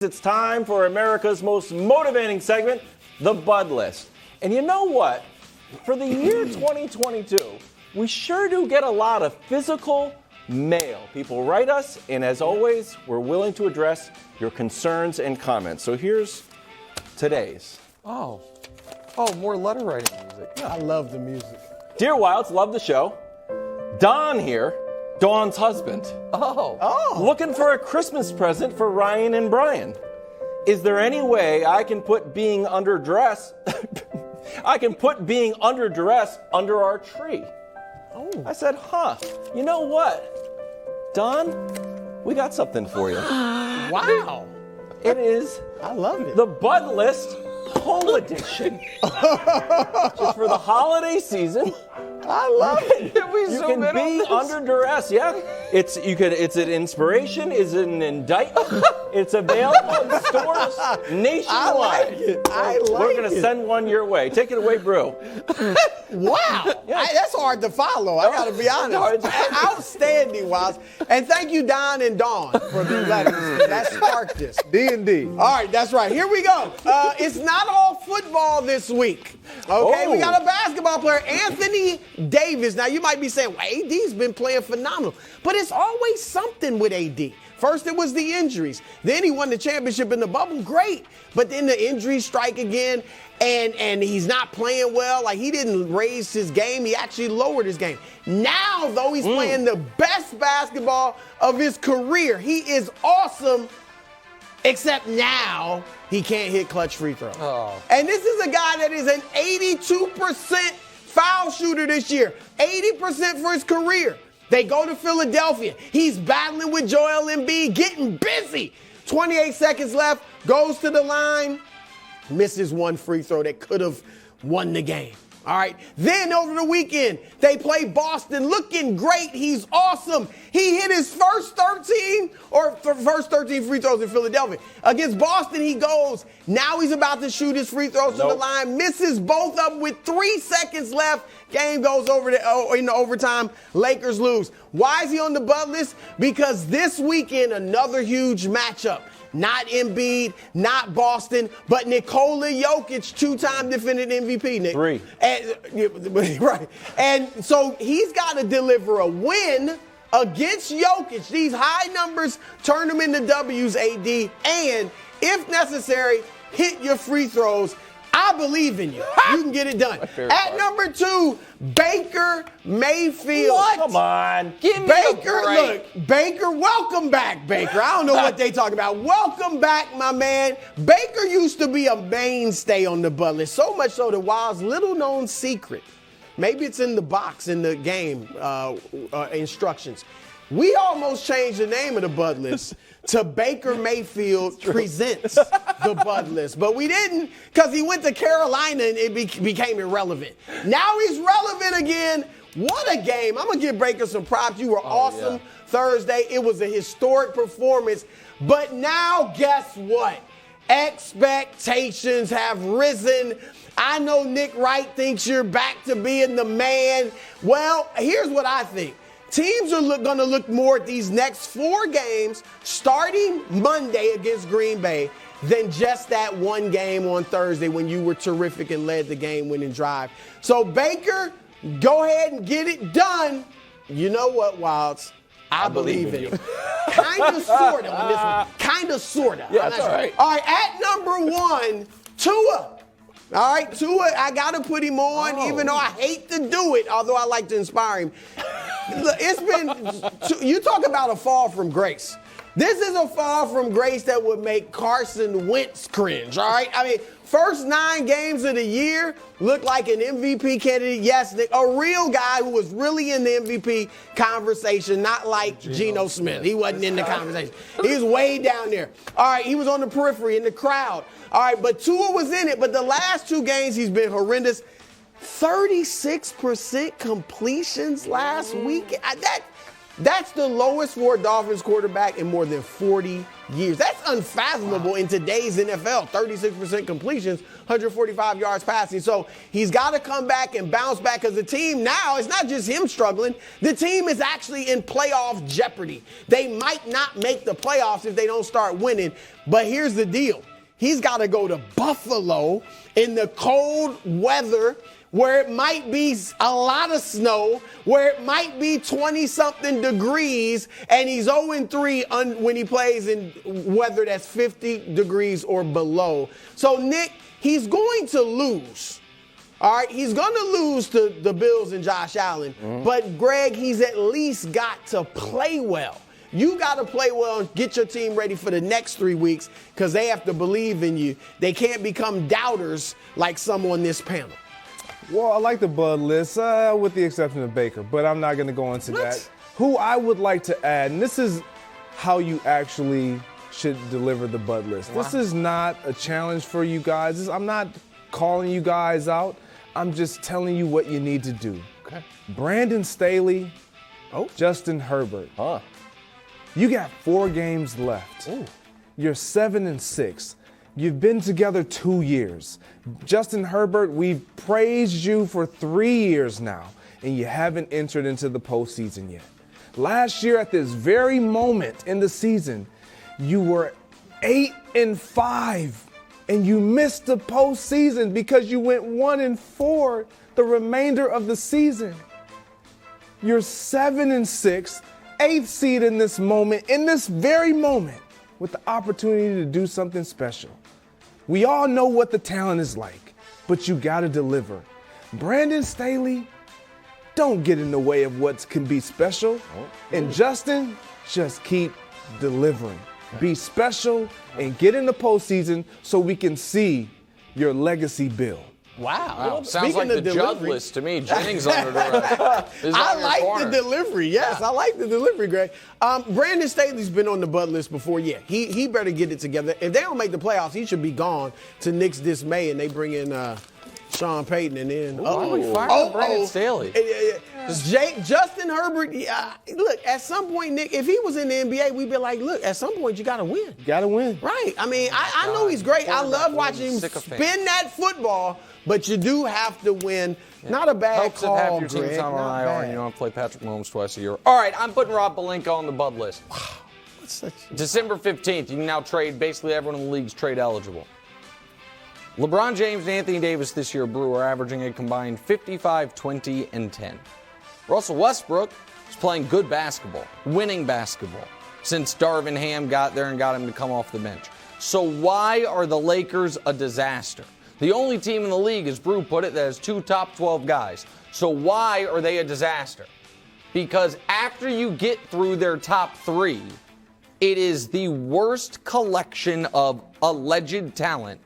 It's time for America's most motivating segment, the Bud List. And you know what? For the year 2022, we sure do get a lot of physical mail. People write us, and as always, we're willing to address your concerns and comments. So here's today's. Oh, more letter writing music. I love the music. Dear Wilds, love the show. Don here, Dawn's husband. Looking for a Christmas present for Ryan and Brian. Is there any way I can put being under duress under our tree? I said, you know what? Don, we got something for you. Wow. It is I love it. the Bud List Home Edition. Just for the holiday season. I love it. You can be under duress, yeah. It's an inspiration, it's an indictment. It's available in stores nationwide. I like it. We're going to send one your way. Take it away, Brew. Wow. That's hard to follow. I got to be honest. Outstanding, Wiles. And thank you, Don and Dawn, for the letters. That sparked this. D&D. All right, that's right. Here we go. It's not all football this week. Okay, we got a basketball player, Anthony Davis. Now, you might be saying, well, AD's been playing phenomenal. But it's always something with AD. First, it was the injuries. Then he won the championship in the bubble. Great. But then the injuries strike again, and he's not playing well. Like, he didn't raise his game. He actually lowered his game. Now, though, he's playing the best basketball of his career. He is awesome, except now he can't hit clutch free throws. And this is a guy that is an 82% foul shooter this year, 80% for his career. They go to Philadelphia. He's battling with Joel Embiid, getting busy. 28 seconds left, goes to the line, misses one free throw that could have won the game. All right. Then over the weekend, they play Boston, looking great. He's awesome. He hit his first 13 free throws in Philadelphia. Against Boston, he goes. Now he's about to shoot his free throws from the line, misses both of them with 3 seconds left. Game goes over into overtime. Lakers lose. Why is he on the Bud List? Because this weekend, another huge matchup. Not Embiid, not Boston, but Nikola Jokic, 2-time defending MVP, Nick. 3. Right. And so he's got to deliver a win against Jokic. These high numbers turn them into W's, AD. And if necessary, hit your free throws. I believe in you. You can get it done. At number 2, Baker Mayfield. What? Come on. Give me Baker, look, Baker, welcome back, Baker. I don't know what they talking about. Welcome back, my man. Baker used to be a mainstay on the Bud List, so much so that Wild's little-known secret, maybe it's in the box in the game instructions, we almost changed the name of the Bud List to Baker Mayfield Presents the Bud List. But we didn't, because he went to Carolina and it became irrelevant. Now he's relevant again. What a game. I'm going to give Baker some props. You were awesome Thursday. It was a historic performance. But now guess what? Expectations have risen. I know Nick Wright thinks you're back to being the man. Well, here's what I think. Teams are going to look more at these next 4 games starting Monday against Green Bay than just that one game on Thursday when you were terrific and led the game-winning drive. So, Baker, go ahead and get it done. You know what, Wilds? I believe in you. Kind of, sort of on this one. Kind of, sort of. Yeah, that's all right. All right, at number 1, Tua. All right, Tua, I got to put him on, even though I hate to do it, although I like to inspire him. Look, it's been, you talk about a fall from grace. This is a fall from grace that would make Carson Wentz cringe, all right? I mean, first 9 games of the year looked like an MVP candidate. Yes, a real guy who was really in the MVP conversation, not like Geno Smith. He wasn't in the conversation. He was way down there. All right, he was on the periphery in the crowd. All right, but Tua was in it. But the last 2 games, he's been horrendous. 36% completions last week. That's the lowest for a Dolphins quarterback in more than 40 years. That's unfathomable in today's NFL. 36% completions, 145 yards passing. So he's got to come back and bounce back because the team now, it's not just him struggling. The team is actually in playoff jeopardy. They might not make the playoffs if they don't start winning. But here's the deal. He's got to go to Buffalo in the cold weather where it might be a lot of snow, where it might be 20-something degrees, and he's 0-3 when he plays in weather that's 50 degrees or below. So, Nick, he's going to lose. All right, he's going to lose to the Bills and Josh Allen. But, Greg, he's at least got to play well. You got to play well and get your team ready for the next 3 weeks because they have to believe in you. They can't become doubters like some on this panel. Well, I like the Bud list, with the exception of Baker, but I'm not going to go into that. Who I would like to add, and this is how you actually should deliver the Bud list. Wow. This is not a challenge for you guys. I'm not calling you guys out. I'm just telling you what you need to do. Okay. Brandon Staley, Justin Herbert. You got 4 games left. Ooh. You're 7-6. You've been together 2 years. Justin Herbert, we've praised you for 3 years now, and you haven't entered into the postseason yet. Last year, at this very moment in the season, you were 8-5, and you missed the postseason because you went 1-4 the remainder of the season. You're 7-6, 8th seed in this moment, in this very moment, with the opportunity to do something special. We all know what the talent is like, but you got to deliver. Brandon Staley, don't get in the way of what can be special. And Justin, just keep delivering. Be special and get in the postseason so we can see your legacy build. Wow. Sounds like the Judd list to me. Jennings under duress. I like the delivery. Yes, I like the delivery, Greg. Brandon Staley's been on the Bud list before. Yeah, he better get it together. If they don't make the playoffs, he should be gone to Nick's dismay, and they bring in Sean Payton and then. Why are we firing Brandon Staley? Justin Herbert. Look, at some point, Nick, if he was in the NBA, we'd be like, look, at some point you got to win. You got to win. Right. I mean, I know he's great. I love watching him spin that football. But you do have to win. Yeah. Not a bad Helps call, if half your team's on IR and you don't play Patrick Mahomes twice a year. All right, I'm putting Rob Pelinka on the Bud list. Wow. December 15th, you can now trade. Basically, everyone in the league's trade eligible. LeBron James and Anthony Davis this year, Brew, are averaging a combined 55, 20, and 10. Russell Westbrook is playing good basketball, winning basketball, since Darvin Ham got there and got him to come off the bench. So why are the Lakers a disaster? The only team in the league, as Brew put it, that has 2 top 12 guys. So why are they a disaster? Because after you get through their top 3, it is the worst collection of alleged talent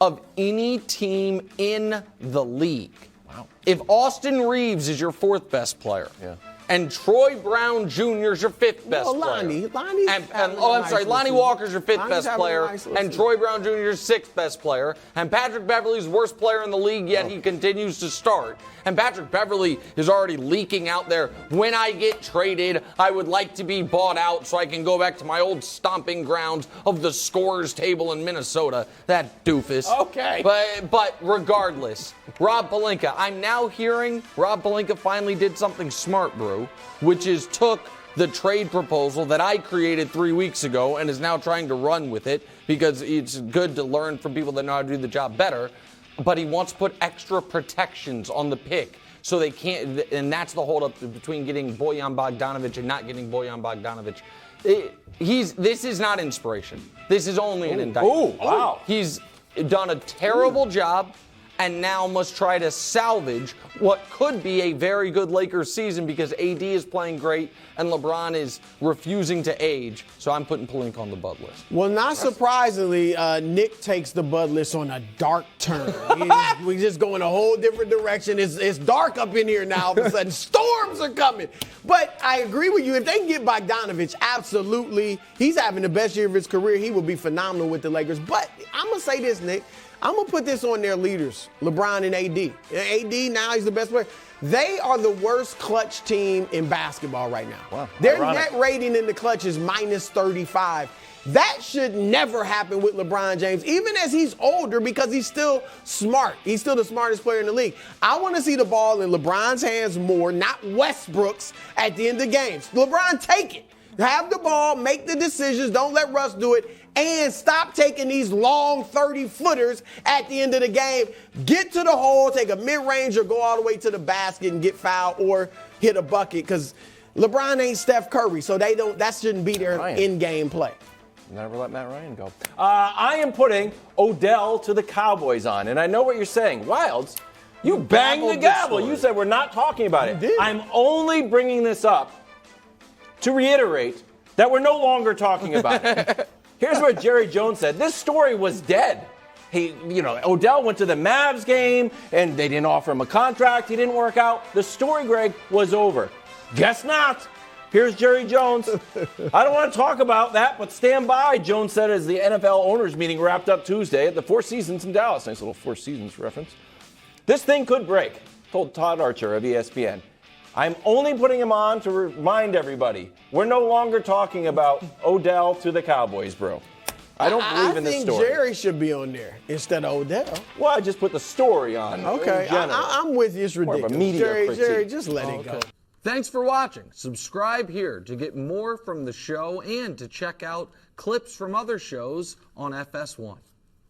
of any team in the league. Wow. If Austin Reeves is your 4th best player, and Troy Brown Jr. is your 5th best player. Lonnie Walker's your 5th best player, and Troy Brown Jr. is 6th best player, and Patrick Beverley's worst player in the league, yet he continues to start. And Patrick Beverley is already leaking out there, when I get traded, I would like to be bought out so I can go back to my old stomping grounds of the scorers table in Minnesota. That doofus. Okay. But regardless, Rob Pelinka, I'm now hearing Rob Pelinka finally did something smart, Brew, which is took the trade proposal that I created 3 weeks ago and is now trying to run with it because it's good to learn from people that know how to do the job better. But he wants to put extra protections on the pick so they can't, and that's the holdup between getting Bojan Bogdanovic and not getting Bojan Bogdanovic. This is not inspiration. This is only an indictment. Oh, wow. He's done a terrible job and now must try to salvage what could be a very good Lakers season because AD is playing great and LeBron is refusing to age. So I'm putting Pelinka on the Bud list. Well, not surprisingly, Nick takes the Bud list on a dark turn. We just go in a whole different direction. It's dark up in here now. All of a sudden, storms are coming. But I agree with you. If they can get Bogdanovic, absolutely. He's having the best year of his career. He will be phenomenal with the Lakers. But I'm going to say this, Nick. I'm going to put this on their leaders, LeBron and AD. AD, now he's the best player. They are the worst clutch team in basketball right now. Wow, their ironic. net rating in the clutch is minus 35. That should never happen with LeBron James, even as he's older, because he's still smart. He's still the smartest player in the league. I want to see the ball in LeBron's hands more, not Westbrook's at the end of games. LeBron, take it. Have the ball, make the decisions, don't let Russ do it, and stop taking these long 30-footers at the end of the game. Get to the hole, take a mid-range, or go all the way to the basket and get fouled or hit a bucket, because LeBron ain't Steph Curry, so that shouldn't be their in-game play. Never let Matt Ryan go. I am putting Odell to the Cowboys on, and I know what you're saying. Wilds, you banged the gavel. You said we're not talking about it. I'm only bringing this up to reiterate that we're no longer talking about it. Here's what Jerry Jones said. This story was dead. Odell went to the Mavs game, and they didn't offer him a contract. He didn't work out. The story, Greg, was over. Guess not. Here's Jerry Jones. I don't want to talk about that, but stand by, Jones said as the NFL owners meeting wrapped up Tuesday at the Four Seasons in Dallas. Nice little Four Seasons reference. This thing could break, told Todd Archer of ESPN. I'm only putting him on to remind everybody we're no longer talking about Odell to the Cowboys, bro. I don't believe in this story. I think Jerry should be on there instead of Odell. Well, I just put the story on. Okay, I'm with you. It's ridiculous. Jerry, just let it go. Thanks for watching. Subscribe here to get more from the show and to check out clips from other shows on FS1.